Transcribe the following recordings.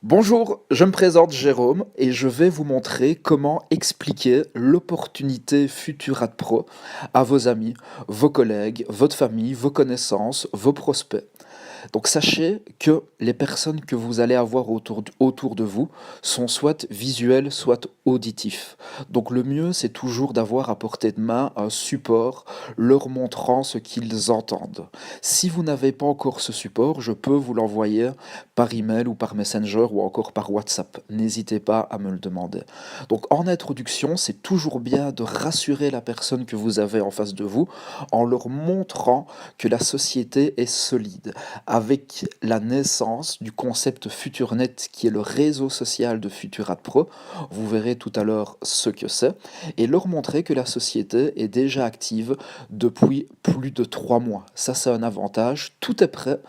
Bonjour, je me présente Jérôme et je vais vous montrer comment expliquer l'opportunité Futurat Pro à vos amis, vos collègues, votre famille, vos connaissances, vos prospects. Donc sachez que les personnes que vous allez avoir autour de vous sont soit visuelles, soit auditifs. Donc le mieux, c'est toujours d'avoir à portée de main un support leur montrant ce qu'ils entendent. Si vous n'avez pas encore ce support, je peux vous l'envoyer par email ou par Messenger ou encore par WhatsApp. N'hésitez pas à me le demander. Donc en introduction, c'est toujours bien de rassurer la personne que vous avez en face de vous en leur montrant que la société est solide avec la naissance du concept FuturNet qui est le réseau social de Futurat Pro. Vous verrez tout à l'heure ce que c'est et leur montrer que la société est déjà active depuis plus de 3 mois. Ça, c'est un avantage. Tout est prêt.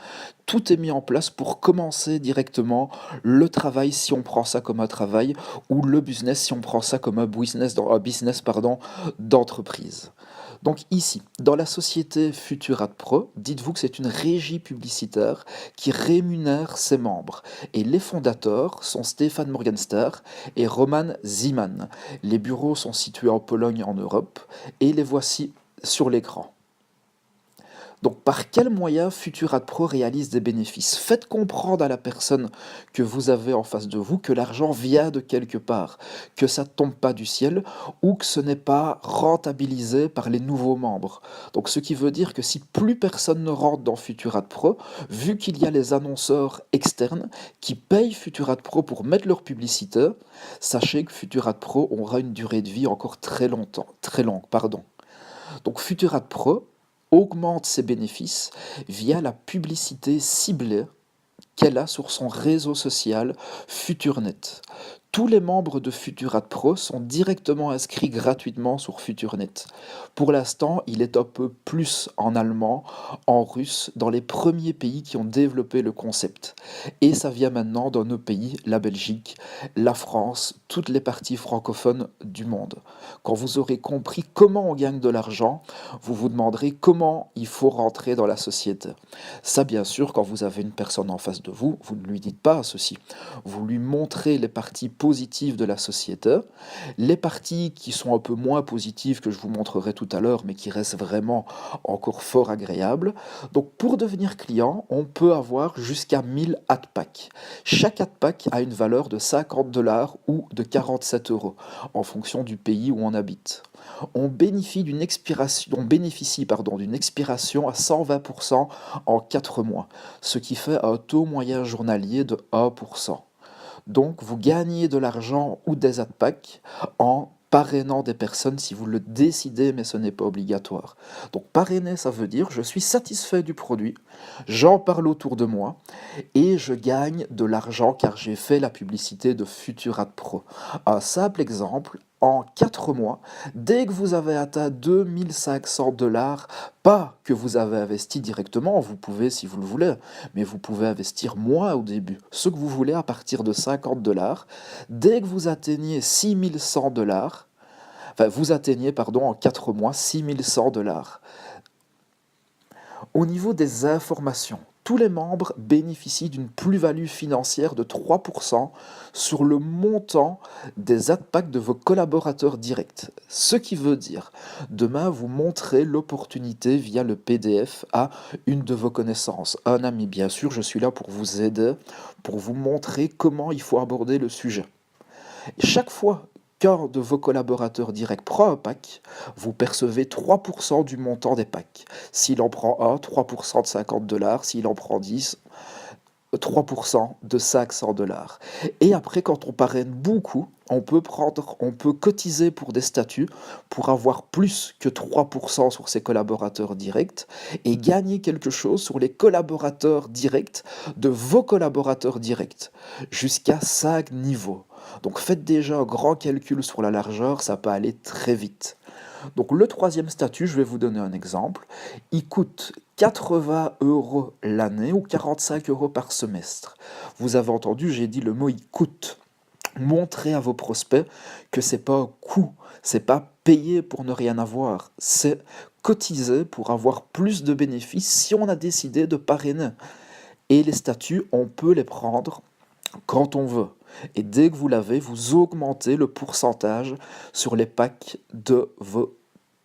Tout est mis en place pour commencer directement le travail si on prend ça comme un travail ou le business si on prend ça comme un business d'entreprise. Donc ici, dans la société Futurat Pro, dites-vous que c'est une régie publicitaire qui rémunère ses membres. Et les fondateurs sont Stéphane Morgenster et Roman Ziman. Les bureaux sont situés en Pologne en Europe et les voici sur l'écran. Donc par quel moyen Futurat Pro réalise des bénéfices? Faites comprendre à la personne que vous avez en face de vous que l'argent vient de quelque part, que ça ne tombe pas du ciel ou que ce n'est pas rentabilisé par les nouveaux membres. Donc ce qui veut dire que si plus personne ne rentre dans Futurat Pro, vu qu'il y a les annonceurs externes qui payent Futurat Pro pour mettre leur publicité, sachez que Futurat Pro aura une durée de vie encore très longue, pardon. Donc Futurat Pro augmente ses bénéfices via la publicité ciblée qu'elle a sur son réseau social FuturNet. Tous les membres de Futurat Pro sont directement inscrits gratuitement sur FuturNet. Pour l'instant, il est un peu plus en allemand, en russe, dans les premiers pays qui ont développé le concept. Et ça vient maintenant dans nos pays, la Belgique, la France, toutes les parties francophones du monde. Quand vous aurez compris comment on gagne de l'argent, vous vous demanderez comment il faut rentrer dans la société. Ça, bien sûr, quand vous avez une personne en face de vous, vous ne lui dites pas ceci. Vous lui montrez les parties positives de la société, les parties qui sont un peu moins positives que je vous montrerai tout à l'heure, mais qui restent vraiment encore fort agréables. Donc pour devenir client, on peut avoir jusqu'à 1000 AdPack. Chaque AdPack a une valeur de 50 $ ou de 47 euros, en fonction du pays où on habite. On bénéficie d'une expiration à 120% en 4 mois, ce qui fait un taux moyen journalier de 1%. Donc vous gagnez de l'argent ou des AdPack en parrainant des personnes si vous le décidez, mais ce n'est pas obligatoire. Donc parrainer, ça veut dire je suis satisfait du produit, j'en parle autour de moi et je gagne de l'argent car j'ai fait la publicité de Futurat Pro. Un simple exemple, en 4 mois, dès que vous avez atteint 2500 $, pas que vous avez investi directement, vous pouvez si vous le voulez, mais vous pouvez investir moins au début, ce que vous voulez à partir de 50 $. Dès que vous atteignez 6100 $, enfin vous atteignez, pardon, en 4 mois 6100 $. Au niveau des informations, tous les membres bénéficient d'une plus-value financière de 3% sur le montant des AdPack de vos collaborateurs directs. Ce qui veut dire, demain, vous montrez l'opportunité via le PDF à une de vos connaissances. Un ami, bien sûr, je suis là pour vous aider, pour vous montrer comment il faut aborder le sujet. Et chaque fois qu'un de vos collaborateurs directs prend un pack, vous percevez 3% du montant des packs. S'il en prend un, 3% de 50 $. S'il en prend 10, 3% de 500 $. Et après, quand on parraine beaucoup, on peut cotiser pour des statuts pour avoir plus que 3% sur ses collaborateurs directs et gagner quelque chose sur les collaborateurs directs de vos collaborateurs directs, jusqu'à 5 niveaux. Donc faites déjà un grand calcul sur la largeur, ça peut aller très vite. Donc le troisième statut, je vais vous donner un exemple. Il coûte 80 € l'année ou 45 € par semestre. Vous avez entendu, j'ai dit le mot il coûte. Montrez à vos prospects que c'est pas un coût, c'est pas payer pour ne rien avoir, c'est cotiser pour avoir plus de bénéfices si on a décidé de parrainer. Et les statuts, on peut les prendre quand on veut. Et dès que vous l'avez, vous augmentez le pourcentage sur les packs de vos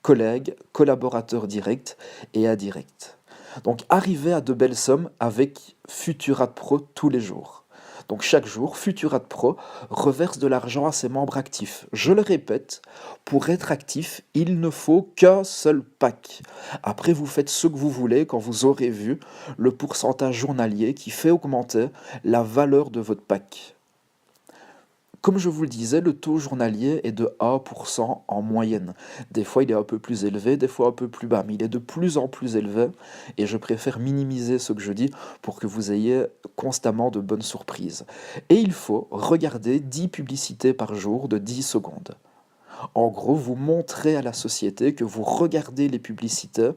collègues, collaborateurs directs et indirects. Donc arrivez à de belles sommes avec Futurat Pro tous les jours. Donc chaque jour, Futurat Pro reverse de l'argent à ses membres actifs. Je le répète, pour être actif, il ne faut qu'un seul pack. Après, vous faites ce que vous voulez quand vous aurez vu le pourcentage journalier qui fait augmenter la valeur de votre pack. Comme je vous le disais, le taux journalier est de 1% en moyenne. Des fois, il est un peu plus élevé, des fois un peu plus bas, mais il est de plus en plus élevé et je préfère minimiser ce que je dis pour que vous ayez constamment de bonnes surprises. Et il faut regarder 10 publicités par jour de 10 secondes. En gros, vous montrez à la société que vous regardez les publicités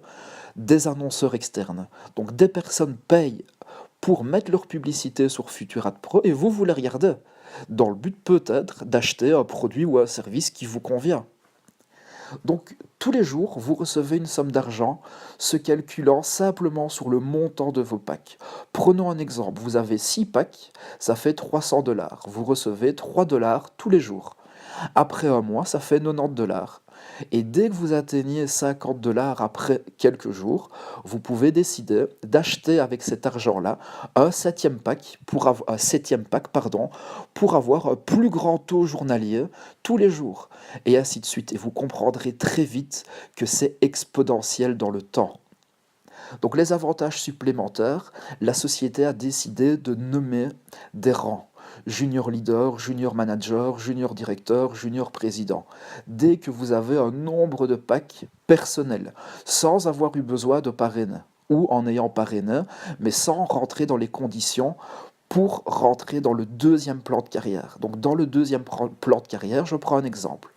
des annonceurs externes. Donc des personnes payent pour mettre leur publicité sur Futurat Pro et vous les regardez, dans le but peut-être d'acheter un produit ou un service qui vous convient. Donc tous les jours, vous recevez une somme d'argent se calculant simplement sur le montant de vos packs. Prenons un exemple, vous avez 6 packs, ça fait 300 dollars. Vous recevez 3 dollars tous les jours. Après un mois, ça fait 90 dollars. Et dès que vous atteignez 50 dollars après quelques jours, vous pouvez décider d'acheter avec cet argent-là un septième pack pour avoir un plus grand taux journalier tous les jours. Et ainsi de suite. Et vous comprendrez très vite que c'est exponentiel dans le temps. Donc les avantages supplémentaires, la société a décidé de nommer des rangs. Junior leader, junior manager, junior directeur, junior président. Dès que vous avez un nombre de packs personnels, sans avoir eu besoin de parrainer, ou en ayant parrainé, mais sans rentrer dans les conditions pour rentrer dans le deuxième plan de carrière. Donc dans le deuxième plan de carrière, je prends un exemple.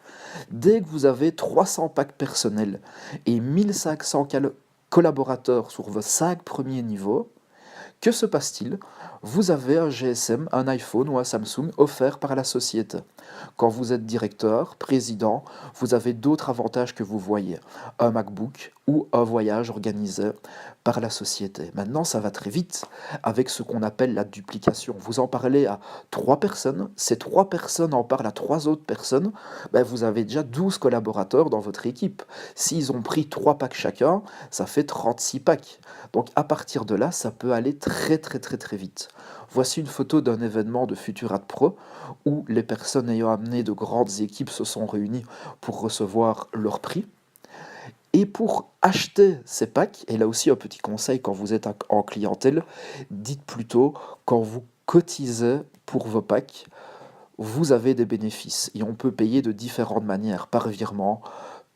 Dès que vous avez 300 packs personnels et 1500 collaborateurs sur vos 5 premiers niveaux, que se passe-t-il? Vous avez un GSM, un iPhone ou un Samsung offert par la société. Quand vous êtes directeur, président, vous avez d'autres avantages que vous voyez. Un MacBook ou un voyage organisé par la société. Maintenant, ça va très vite avec ce qu'on appelle la duplication. Vous en parlez à 3 personnes, ces 3 personnes en parlent à 3 autres personnes, ben vous avez déjà 12 collaborateurs dans votre équipe. S'ils ont pris 3 packs chacun, ça fait 36 packs. Donc à partir de là, ça peut aller très vite. Voici une photo d'un événement de Futurat Pro où les personnes ayant amené de grandes équipes se sont réunies pour recevoir leur prix. Et pour acheter ces packs, et là aussi un petit conseil quand vous êtes en clientèle, dites plutôt quand vous cotisez pour vos packs, vous avez des bénéfices et on peut payer de différentes manières, par virement,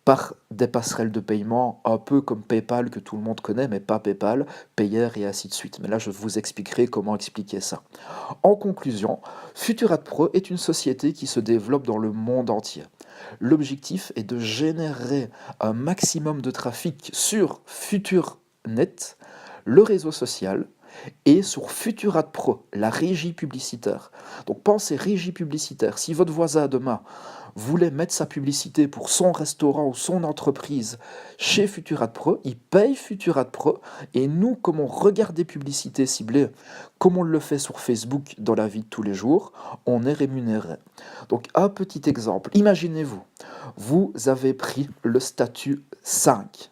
par des passerelles de paiement, un peu comme PayPal que tout le monde connaît, mais pas PayPal, Payer et ainsi de suite. Mais là, je vous expliquerai comment expliquer ça. En conclusion, Futurat Pro est une société qui se développe dans le monde entier. L'objectif est de générer un maximum de trafic sur FuturNet, le réseau social, et sur Futurat Pro, la régie publicitaire. Donc pensez régie publicitaire. Si votre voisin demain voulait mettre sa publicité pour son restaurant ou son entreprise chez Futurat Pro, il paye Futurat Pro et nous, comme on regarde des publicités ciblées, comme on le fait sur Facebook dans la vie de tous les jours, on est rémunéré. Donc un petit exemple, imaginez-vous, vous avez pris le statut 5.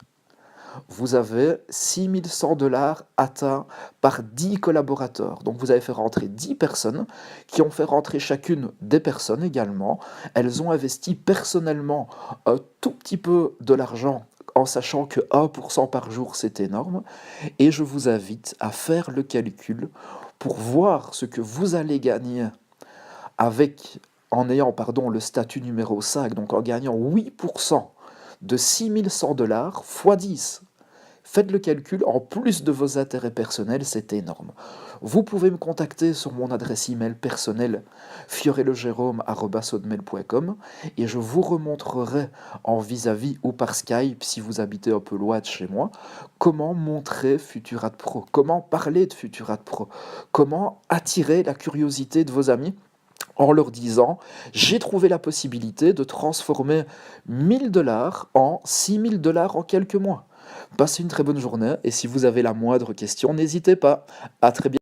Vous avez 6100 dollars atteints par 10 collaborateurs. Donc vous avez fait rentrer 10 personnes qui ont fait rentrer chacune des personnes également. Elles ont investi personnellement un tout petit peu de l'argent en sachant que 1% par jour c'est énorme. Et je vous invite à faire le calcul pour voir ce que vous allez gagner en ayant le statut numéro 5, donc en gagnant 8% de 6100 dollars x 10. Faites le calcul, en plus de vos intérêts personnels, c'est énorme. Vous pouvez me contacter sur mon adresse email personnelle fiorellejerome@hotmail.com et je vous remontrerai en vis-à-vis ou par Skype, si vous habitez un peu loin de chez moi, comment montrer Futurat Pro, comment parler de Futurat Pro, comment attirer la curiosité de vos amis en leur disant j'ai trouvé la possibilité de transformer 1000 dollars en 6000 dollars en quelques mois. Passez une très bonne journée et si vous avez la moindre question, n'hésitez pas. À très bientôt.